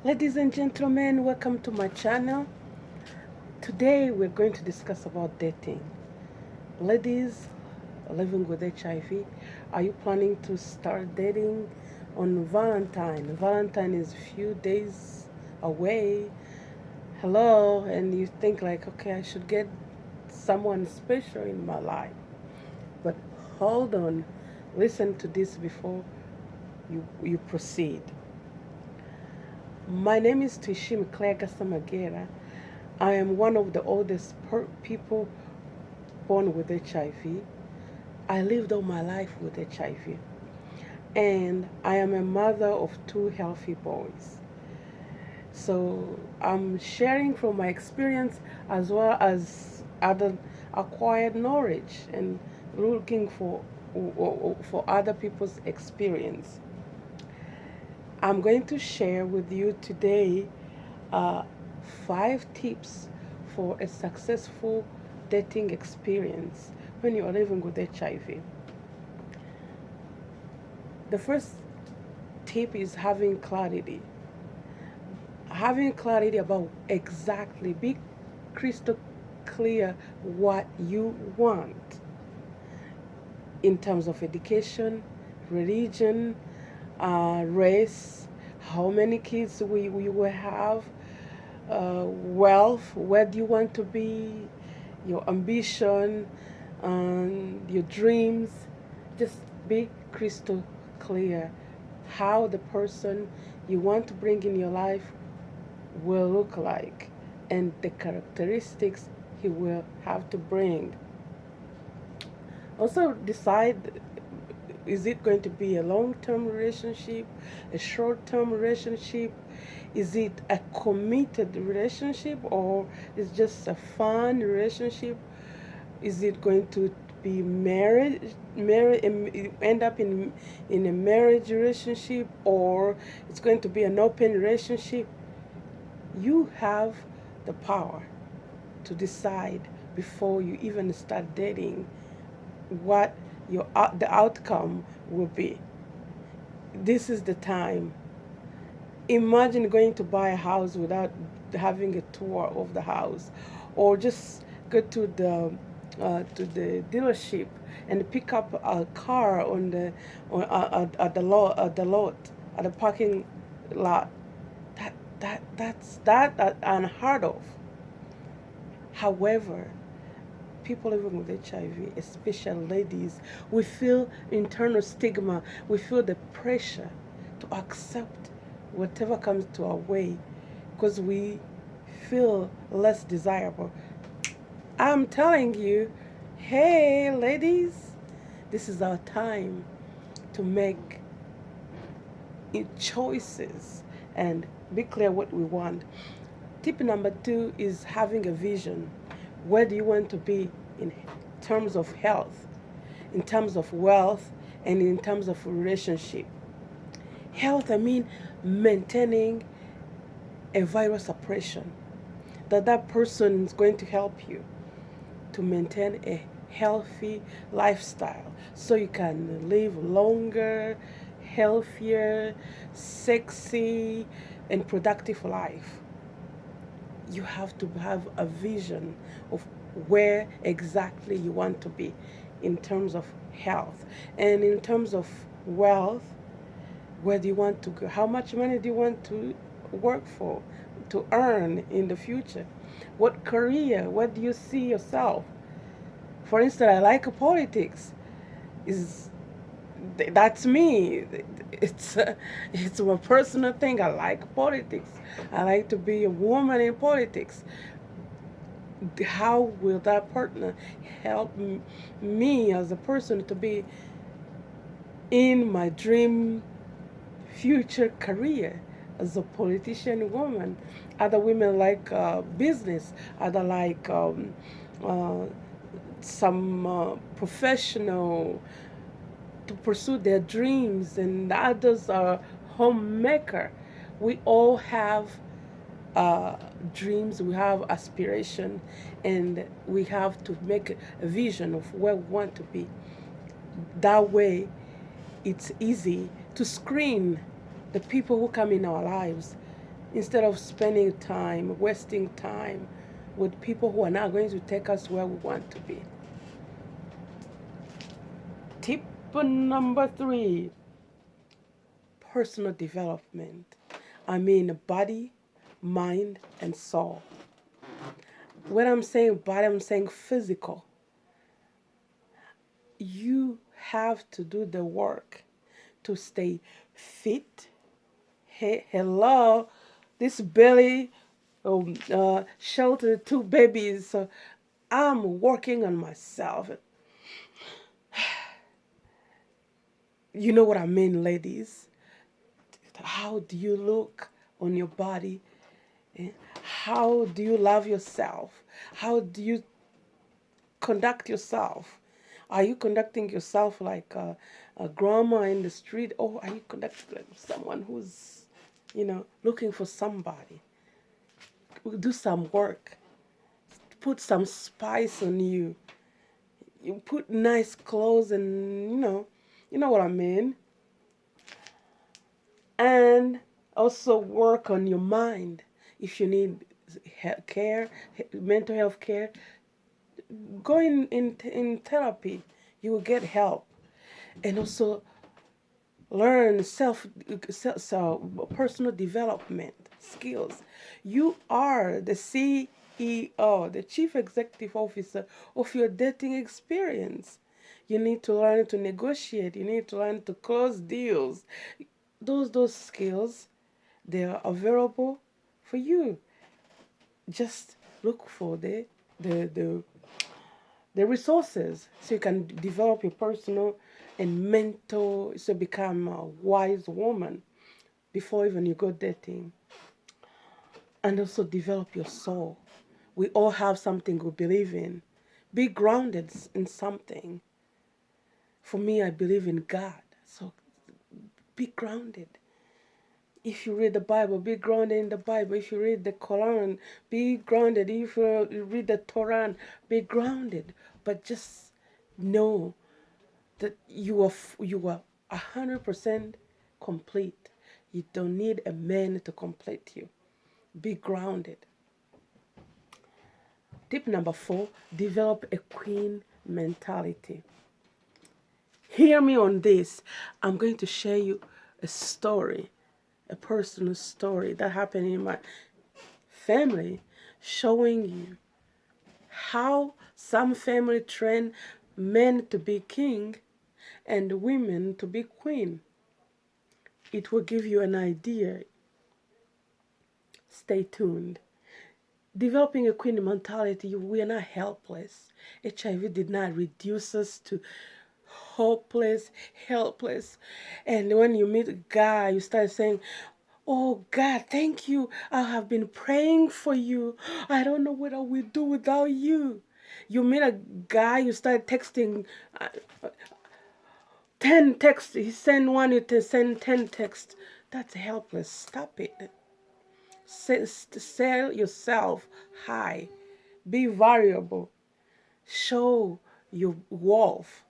Ladies and gentlemen, welcome to my channel. Today we're going to discuss about dating. Ladies living with HIV, are you planning to start dating on Valentine? Valentine is a few days away. Hello, and you think like, okay, I should get someone special in my life. But hold on, listen to this before you proceed. My name is Tishim Claire Gasamagera. I am one of the oldest people born with HIV. I lived all my life with HIV. And I am a mother of two healthy boys. So I'm sharing from my experience as well as other acquired knowledge and looking for other people's experience. I'm going to share with you today uh, 5 tips for a successful dating experience when you are living with HIV. The first tip is having clarity. Having clarity about exactly, be crystal clear what you want in terms of education, religion, race, how many kids we will have, wealth, where do you want to be, your ambition, your dreams. Just be crystal clear how the person you want to bring in your life will look like and the characteristics he will have to bring. Also decide, is it going to be a long-term relationship, a short-term relationship? Is it a committed relationship or is just a fun relationship? Is it going to be end up in a marriage relationship, or it's going to be an open relationship? You have the power to decide before you even start dating what the outcome will be. This is the time. Imagine going to buy a house without having a tour of the house, or just go to the dealership and pick up a car at the lot at the parking lot. That's unheard of. However, people living with HIV, especially ladies, we feel internal stigma. We feel the pressure to accept whatever comes to our way because we feel less desirable. I'm telling you, hey, ladies, this is our time to make choices and be clear what we want. Tip number 2 is having a vision. Where do you want to be in terms of health, in terms of wealth, and in terms of relationship? Health, I mean maintaining a virus suppression. That person is going to help you to maintain a healthy lifestyle so you can live longer, healthier, sexy, and productive life. You have to have a vision of where exactly you want to be in terms of health. And in terms of wealth, where do you want to go? How much money do you want to work for, to earn in the future? What career? Where do you see yourself? For instance, I like politics. Is That's me. It's a personal thing. I like politics. I like to be a woman in politics. How will that partner help me as a person to be in my dream future career as a politician woman? Other women like business. Other like uh, some professional to pursue their dreams, and others are homemaker. We all have uh, dreams, we have aspiration, and we have to make a vision of where we want to be. That way, it's easy to screen the people who come in our lives instead of spending time, wasting time with people who are not going to take us where we want to be. Tip number 3, personal development. I mean body, mind, and soul. When I'm saying body, I'm saying physical. You have to do the work to stay fit. Hey, hello, this belly sheltered 2 babies. So I'm working on myself. You know what I mean, ladies? How do you look on your body? How do you love yourself? How do you conduct yourself? Are you conducting yourself like a grandma in the street, or are you conducting like someone who's, looking for somebody? Do some work. Put some spice on you. You put nice clothes, and you know what I mean. And also work on your mind. If you need care, mental health care, go in therapy. You will get help. And also learn personal development skills. You are the CEO, the chief executive officer of your dating experience. You need to learn to negotiate. You need to learn to close deals. Those skills, they are available for you. Just look for the the resources so you can develop your personal and mental, so become a wise woman before even you go dating. And also develop your soul. We all have something we believe in. Be grounded in something. For me, I believe in God. So be grounded. If you read the Bible, be grounded in the Bible. If you read the Quran, be grounded. If you read the Torah, be grounded. But just know that you are 100% complete. You don't need a man to complete you. Be grounded. Tip number 4, develop a queen mentality. Hear me on this. I'm going to share you a story, a personal story that happened in my family, showing you how some family train men to be king and women to be queen. It will give you an idea. Stay tuned. Developing a queen mentality, we are not helpless. HIV did not reduce us to hopeless, helpless. And when you meet a guy, you start saying, "Oh God, thank you. I have been praying for you. I don't know what I will do without you." You meet a guy, you start texting 10 texts. He send one, you send 10 texts. That's helpless. Stop it. Sell yourself high. Be variable. Show your worth.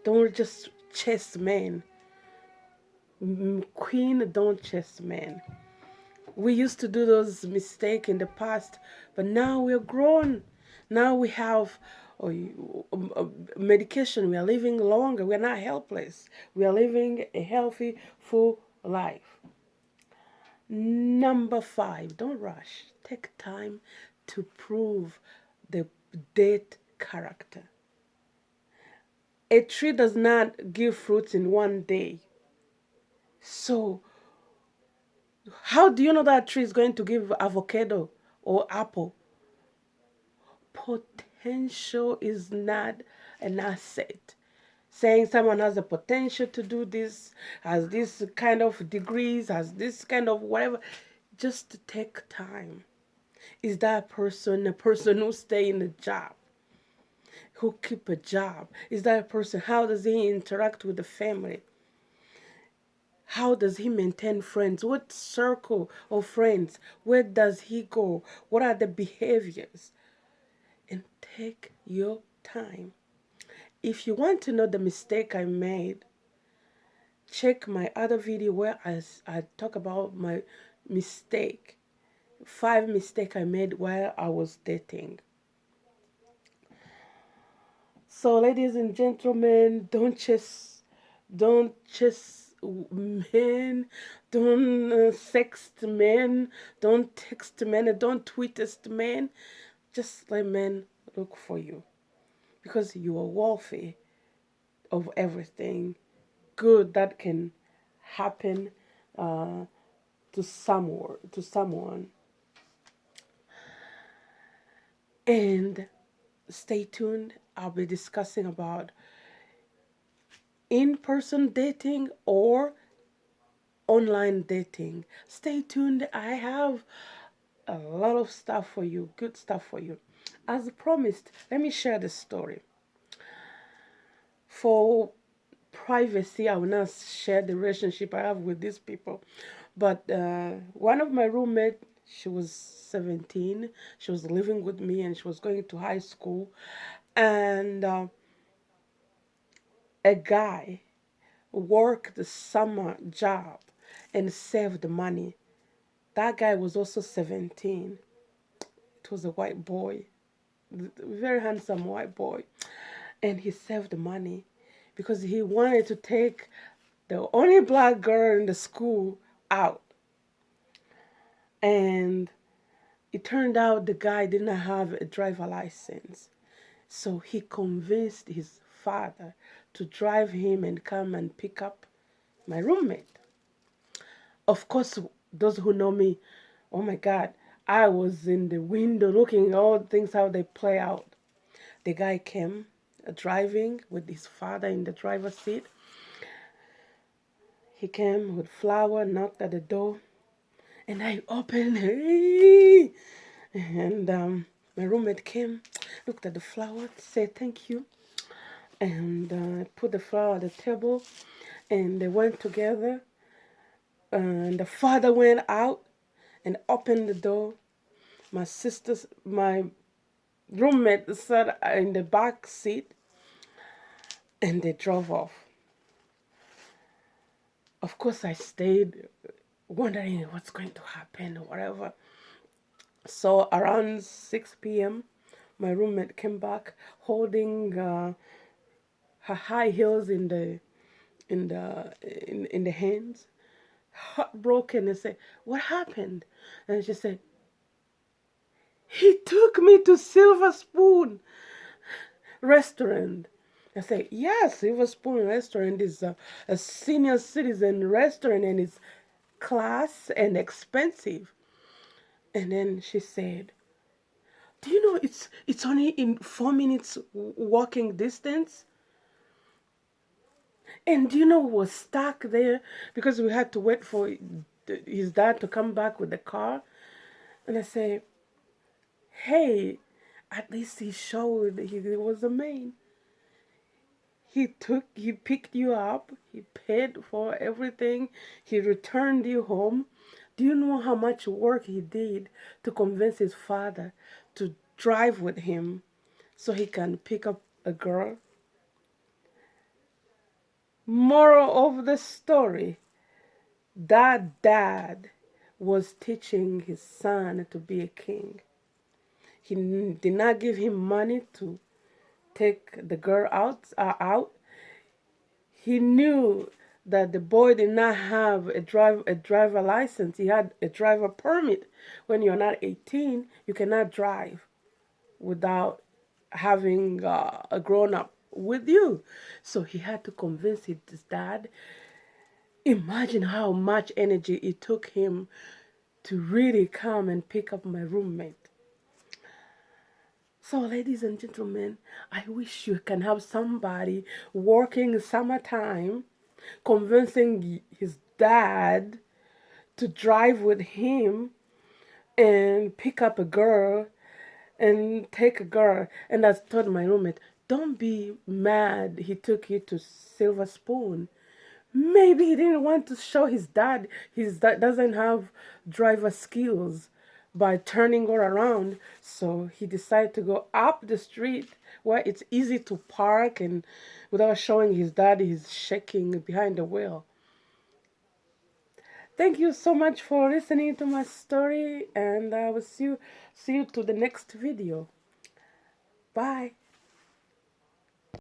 Don't just chase men. Queen, don't chase men. We used to do those mistakes in the past, but now we're grown. Now we have medication. We are living longer. We're not helpless. We are living a healthy, full life. Number 5, don't rush. Take time to prove the date character. A tree does not give fruits in one day. So, how do you know that tree is going to give avocado or apple? Potential is not an asset. Saying someone has the potential to do this, has this kind of degrees, has this kind of whatever, just take time. Is that person a person who stay in a job, who keep a job? Is that a person, how does he interact with the family? How does he maintain friends? What circle of friends? Where does he go? What are the behaviors? And take your time. If you want to know the mistake I made, check my other video where I talk about my mistake. 5 mistakes I made while I was dating. So, ladies and gentlemen, don't chase men, don't sext men, don't text men, and don't tweet men. Just let men look for you, because you are worthy of everything good that can happen uh, to someone. And stay tuned. I'll be discussing about in-person dating or online dating. Stay tuned. I have a lot of stuff for you, good stuff for you. As promised, let me share the story. For privacy, I will not share the relationship I have with these people. But one of my roommates, she was 17. She was living with me and she was going to high school. And a guy worked the summer job and saved money. That guy was also 17. It was a white boy, very handsome white boy. And he saved money because he wanted to take the only black girl in the school out. And it turned out the guy didn't have a driver license. So he convinced his father to drive him and come and pick up my roommate. Of course, those who know me, oh my God, I was in the window looking at all things how they play out. The guy came driving with his father in the driver's seat. He came with flower, knocked at the door, and I opened. And my roommate came, looked at the flower, said thank you, and put the flower at the table, and they went together. And the father went out and opened the door. My roommate sat in the back seat, and they drove off. Of course, I stayed wondering what's going to happen or whatever. So around 6 p.m., my roommate came back holding her high heels in the hands, heartbroken, and said, "What happened?" And she said, "He took me to Silver Spoon restaurant." I say, "Yes, Silver Spoon restaurant is a senior citizen restaurant and it's class and expensive." And then she said, "Do you know it's only in 4 minutes walking distance?" And do you know, we was stuck there because we had to wait for his dad to come back with the car. And I say, "Hey, at least he showed he was a man. He picked you up, he paid for everything, he returned you home. Do you know how much work he did to convince his father to drive with him so he can pick up a girl?" Moral of the story, that dad was teaching his son to be a king. He did not give him money to take the girl out. He knew that the boy did not have a driver license. He had a driver permit. When you're not 18, you cannot drive without having a grown up with you. So he had to convince his dad. Imagine how much energy it took him to really come and pick up my roommate. So, ladies and gentlemen, I wish you can have somebody working summertime, convincing his dad to drive with him and pick up a girl and take a girl. And I told my roommate, "Don't be mad he took you to Silver Spoon. Maybe he didn't want to show his dad doesn't have driver skills by turning her around. So he decided to go up the street where it's easy to park and without showing his dad he's shaking behind the wheel." Thank you so much for listening to my story, and I will see you to the next video. Bye.